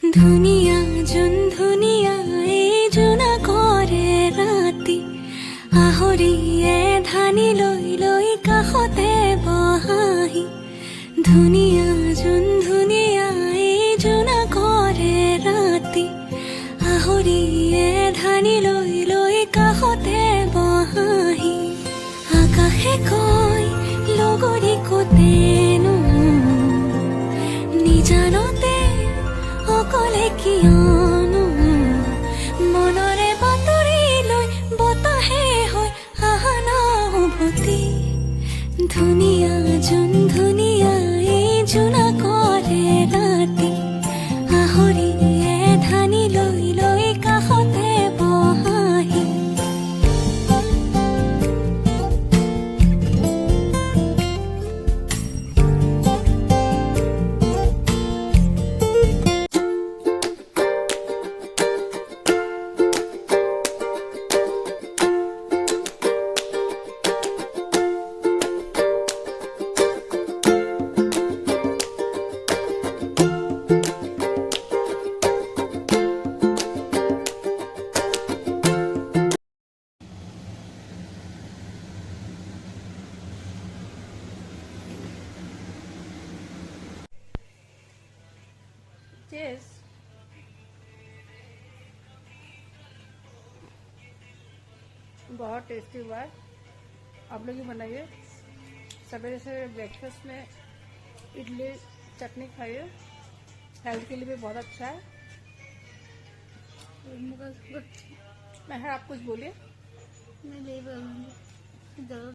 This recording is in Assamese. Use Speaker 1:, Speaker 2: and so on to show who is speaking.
Speaker 1: ধুনীয়া যোন ধুনীয়া এই জোনা কৰে ৰাতি আহৰিয়ে ধানি লৈ লৈ কাষতে বহাহি ধুনীয়া যোন ধুনীয়া এই জোনা কৰে ৰাতি আহৰিয়ে ধানি লৈ লৈ কাষতে বহাহি আকাশে কয় লগৰী কোতেনো নিজানতে অকলে কিয়নো মনৰে বাতৰি লৈ বতাহে হৈ আহা ন উভতি ধুনীয়া যোন ধুনীয়া এই জোনা কৰে ৰাতি আহৰিয়ে ধানি লৈ লৈ কাষতে বহাহি
Speaker 2: चीज़ बहुत टेस्टी हुआ है। आप लोग ही बनाइए। सवेरे से ब्रेकफास्ट में इडली चटनी खाइए, हेल्थ के लिए भी बहुत अच्छा है। मैं आप कुछ बोलिए।
Speaker 3: मैं नहीं बोलूँगी।